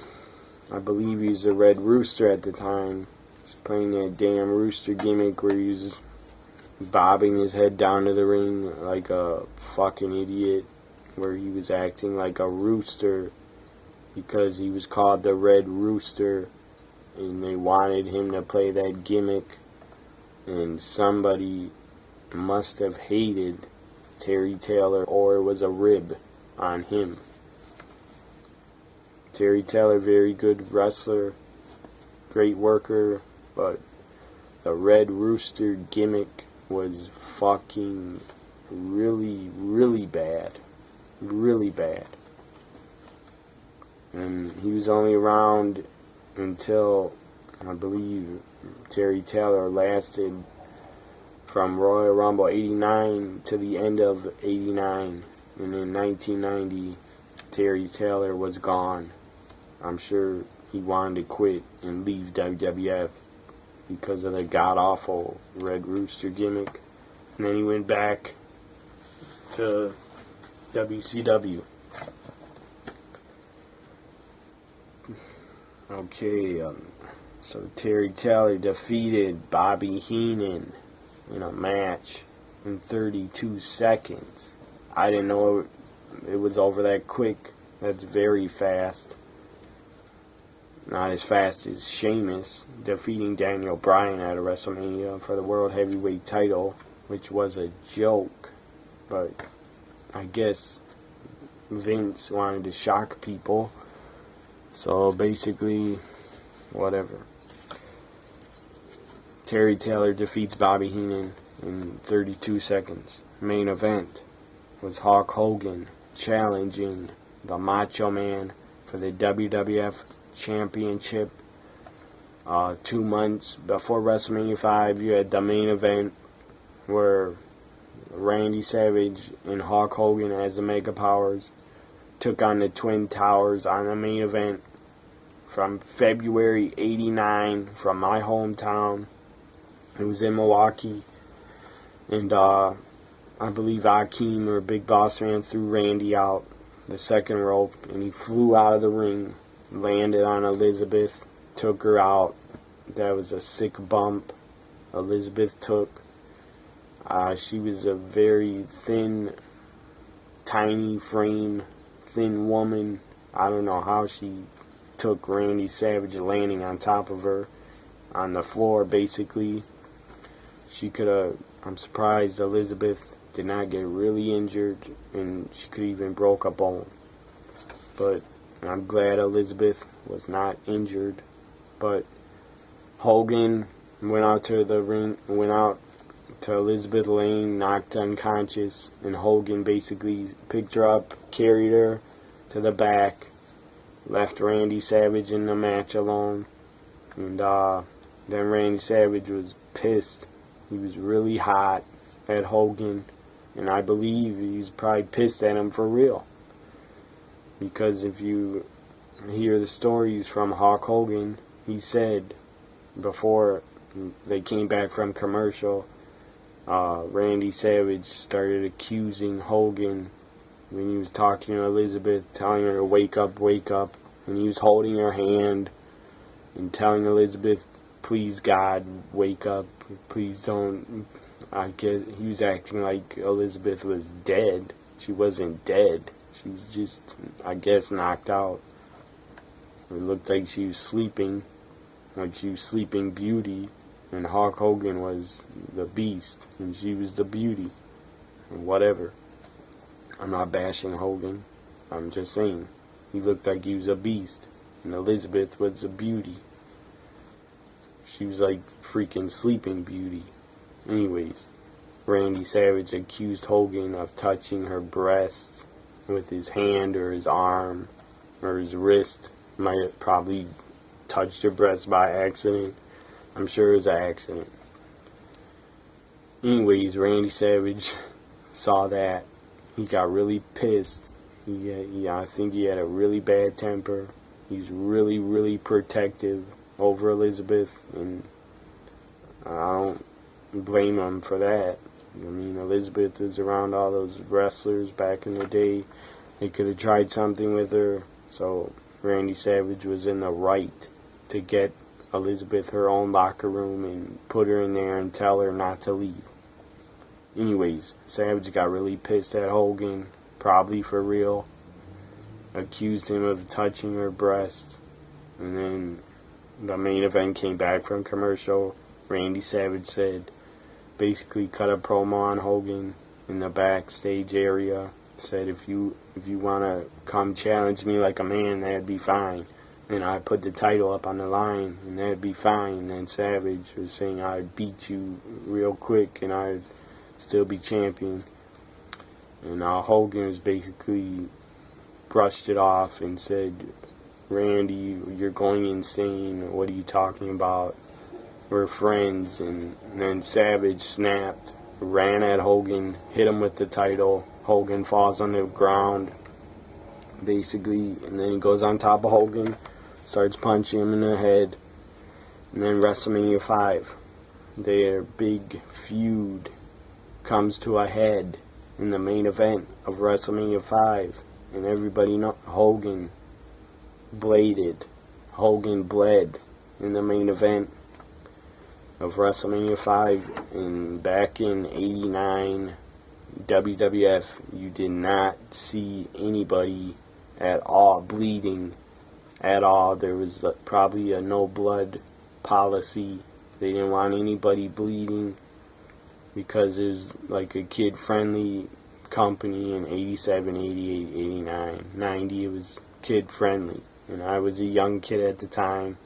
[SPEAKER 1] I believe he's a Red Rooster at the time. He's playing that damn rooster gimmick where he's bobbing his head down to the ring like a fucking idiot, where he was acting like a rooster because he was called the Red Rooster and they wanted him to play that gimmick, and somebody must have hated Terry Taylor, or it was a rib on him. Terry Taylor, very good wrestler, great worker, but the Red Rooster gimmick was fucking really, really bad. Really bad. And he was only around until, I believe, Terry Taylor lasted from Royal Rumble 89 to the end of 89. And in 1990, Terry Taylor was gone. I'm sure he wanted to quit and leave WWF because of the god-awful Red Rooster gimmick. And then he went back to WCW. Okay, so Terry Taylor defeated Bobby Heenan in a match in 32 seconds. I didn't know it was over that quick. That's very fast. Not as fast as Sheamus defeating Daniel Bryan at a WrestleMania for the World Heavyweight title, which was a joke. But I guess Vince wanted to shock people. So basically, whatever. Terry Taylor defeats Bobby Heenan in 32 seconds. Main event was Hulk Hogan challenging the Macho Man for the WWF Championship. 2 months before WrestleMania 5, you had the main event where Randy Savage and Hulk Hogan as the Mega Powers took on the Twin Towers on the main event from February 89 from my hometown. It was in Milwaukee. And I believe Akeem or Big Boss Man threw Randy out the second rope and he flew out of the ring, landed on Elizabeth, took her out. That was a sick bump Elizabeth took. She was a very thin, tiny frame, thin woman. I don't know how she took Randy Savage landing on top of her on the floor, basically. She could have, I'm surprised Elizabeth did not get really injured, and she could even broke a bone. But I'm glad Elizabeth was not injured. But Hogan went out to the ring, went out to Elizabeth Lane, knocked unconscious, and Hogan basically picked her up, carried her to the back, left Randy Savage in the match alone, and then Randy Savage was pissed. He was really hot at Hogan, and I believe he was probably pissed at him for real. Because if you hear the stories from Hulk Hogan, he said before they came back from commercial, Randy Savage started accusing Hogan when he was talking to Elizabeth, telling her to wake up, and he was holding her hand and telling Elizabeth, please God, wake up, please don't. I guess he was acting like Elizabeth was dead. She wasn't dead. She was just, I guess, knocked out. It looked like she was sleeping, like she was Sleeping Beauty, and Hulk Hogan was the Beast, and she was the Beauty, or whatever. I'm not bashing Hogan. I'm just saying, he looked like he was a beast, and Elizabeth was a beauty. She was like freaking Sleeping Beauty. Anyways, Randy Savage accused Hogan of touching her breasts with his hand or his arm or his wrist. Might have probably touched her breasts by accident. I'm sure it was an accident. Anyways, Randy Savage saw that. He got really pissed. I think he had a really bad temper. He's really, really protective over Elizabeth, and I don't blame him for that. I mean, Elizabeth was around all those wrestlers back in the day. They could have tried something with her, so Randy Savage was in the right to get Elizabeth her own locker room and put her in there and tell her not to leave. Anyways, Savage got really pissed at Hogan, probably for real, accused him of touching her breasts, and then the main event came back from commercial. Randy Savage said, basically cut a promo on Hogan in the backstage area, said if you want to come challenge me like a man, that'd be fine. And I put the title up on the line, and that'd be fine. And Savage was saying I'd beat you real quick, and I'd still be champion. And Hogan was basically brushed it off and said, Randy, you're going insane. What are you talking about? We're friends. And then Savage snapped, ran at Hogan, hit him with the title. Hogan falls on the ground, basically, and then he goes on top of Hogan, starts punching him in the head. And then WrestleMania 5, their big feud comes to a head in the main event of WrestleMania 5. And everybody knows Hogan bled in the main event of WrestleMania 5. And back in '89, WWF, you did not see anybody at all bleeding at all. There was probably a no blood policy. They didn't want anybody bleeding because it was like a kid friendly company in 87, 88, 89, 90. It was kid friendly, and I was a young kid at the time.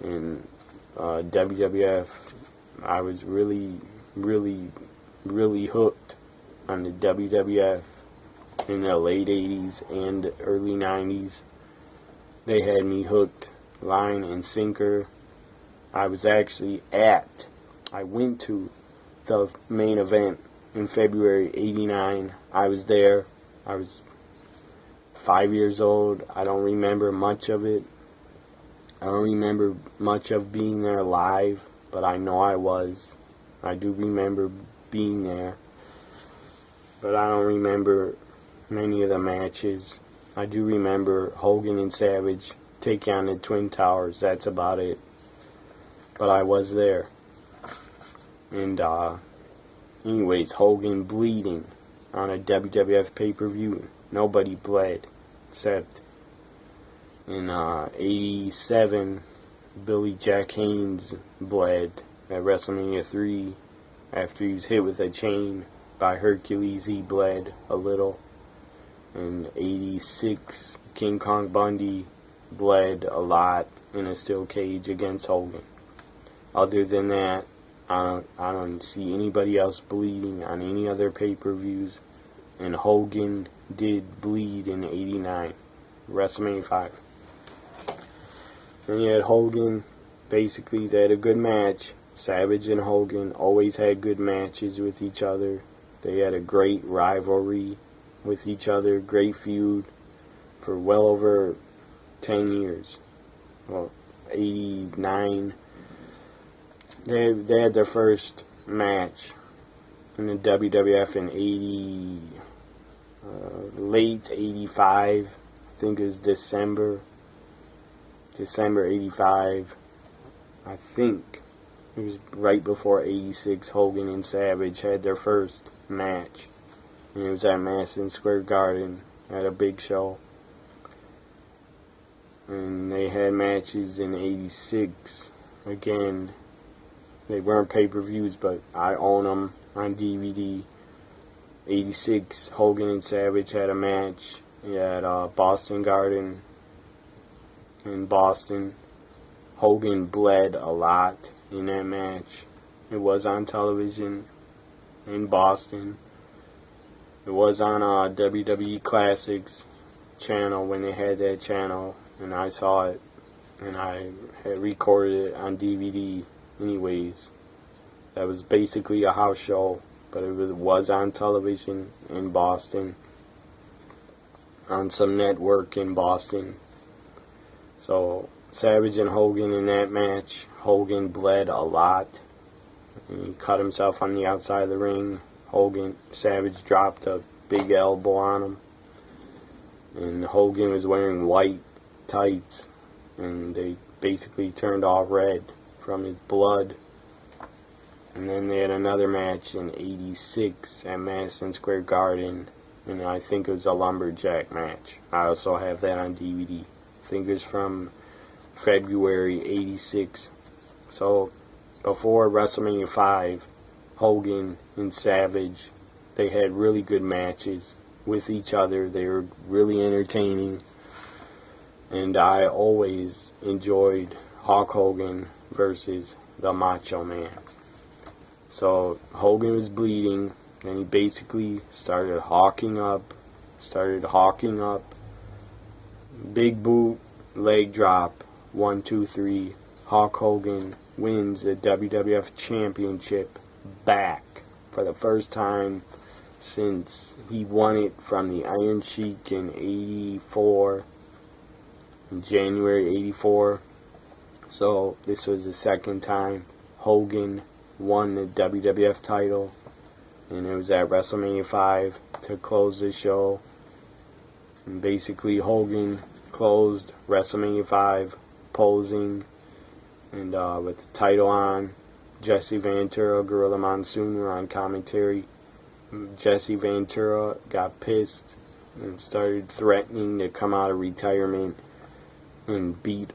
[SPEAKER 1] And WWF, I was really, really, really hooked on the WWF in the late 80s and early 90s. They had me hooked, line and sinker. I went to the main event in February '89. I was there. I was 5 years old. I don't remember much of it. I don't remember much of being there live, but I know I was. I do remember being there, but I don't remember many of the matches. I do remember Hogan and Savage taking on the Twin Towers. That's about it. But I was there. And anyways, Hogan bleeding on a WWF pay-per-view. Nobody bled except in '87, Billy Jack Haynes bled at WrestleMania 3 after he was hit with a chain by Hercules. He bled a little. In '86, King Kong Bundy bled a lot in a steel cage against Hogan. Other than that, I don't see anybody else bleeding on any other pay-per-views. And Hogan did bleed in '89, WrestleMania 5. And you had Hogan, basically, they had a good match. Savage and Hogan always had good matches with each other. They had a great rivalry with each other, great feud for well over 10 years. Well, 89. They had their first match in the WWF in late 85. I think it was December '85. I think it was right before '86. Hogan and Savage had their first match, and it was at Madison Square Garden at a big show. And they had matches in 86. Again, they weren't pay-per-views, but I own them on DVD. 86, Hogan and Savage had a match at Boston Garden in Boston. Hogan bled a lot in that match. It was on television in Boston. It was on WWE Classics channel when they had that channel, and I saw it, and I had recorded it on DVD anyways. That was basically a house show, but it was on television in Boston, on some network in Boston. So Savage and Hogan in that match, Hogan bled a lot, and he cut himself on the outside of the ring. Savage dropped a big elbow on him, and Hogan was wearing white tights, and they basically turned all red from his blood. And then they had another match in 86 at Madison Square Garden, and I think it was a lumberjack match. I also have that on DVD. I think it was from February 86. So before WrestleMania 5, Hogan and Savage, they had really good matches with each other. They were really entertaining, and I always enjoyed Hulk Hogan versus the Macho Man. So Hogan was bleeding, and he basically started hawking up. Big boot, leg drop, 1, 2, 3. Hulk Hogan wins the WWF Championship back for the first time since he won it from the Iron Sheik in 84, in January 84. So this was the second time Hogan won the WWF title, and it was at WrestleMania 5 to close the show. And basically Hogan closed WrestleMania 5 posing, and with the title on. Jesse Ventura, Gorilla Monsoon were on commentary. Jesse Ventura got pissed and started threatening to come out of retirement and beat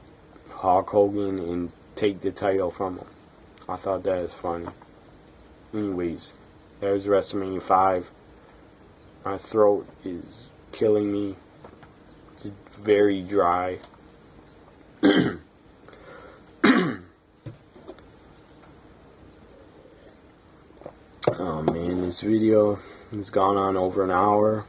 [SPEAKER 1] Hulk Hogan and take the title from him. I thought that was funny. Anyways, there's WrestleMania 5. My throat is killing me. It's very dry. Oh man, this video has gone on over an hour.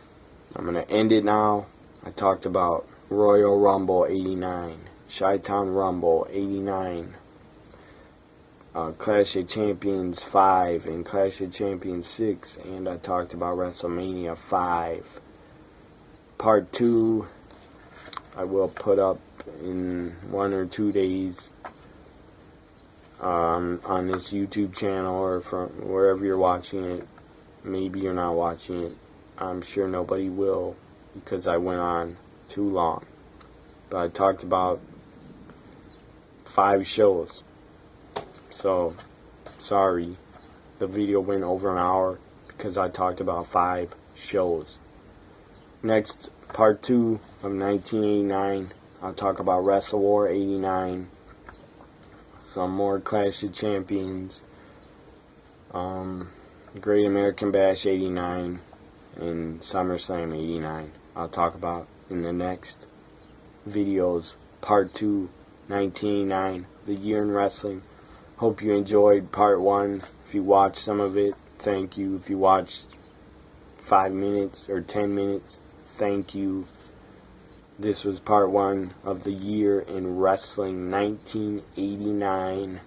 [SPEAKER 1] I'm going to end it now. I talked about Royal Rumble 89, Chi Town Rumble 89, Clash of Champions 5 and Clash of Champions 6, and I talked about WrestleMania 5. Part 2 I will put up in 1 or 2 days on this YouTube channel, or from wherever you're watching it. Maybe you're not watching it. I'm sure nobody will, because I went on too long. But I talked about 5 shows. So, sorry, the video went over an hour because I talked about 5 shows. Next, part 2 of 1989, I'll talk about Wrestle War 89, some more Clash of Champions, Great American Bash 89, and SummerSlam 89. I'll talk about in the next videos. Part 2, 1989, the year in wrestling. Hope you enjoyed part 1. If you watched some of it, thank you. If you watched 5 minutes or 10 minutes, thank you. This was part 1 of the year in wrestling, 1989.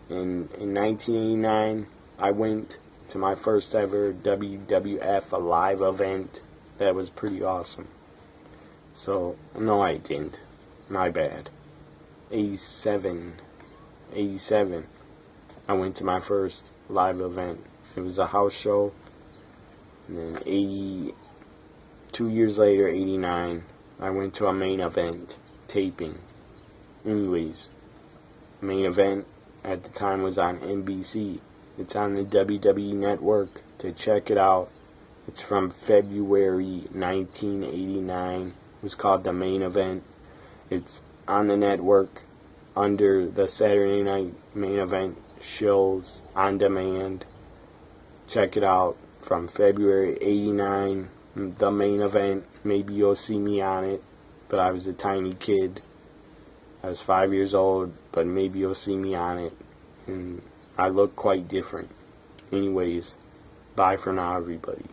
[SPEAKER 1] And in 1989, I went to my first ever WWF live event. That was pretty awesome. So, no, I didn't. My bad. 87, I went to my first live event. It was a house show. And then 2 years later, 89, I went to a main event taping. Anyways, main event at the time was on NBC. It's on the WWE Network to check it out. It's from February 1989. It was called The Main Event. It's on the network under the Saturday Night Main Event shows on demand. Check it out from February '89. The Main Event. Maybe you'll see me on it, but I was a tiny kid. I was 5 years old, but maybe you'll see me on it. And I look quite different. Anyways, bye for now, everybody.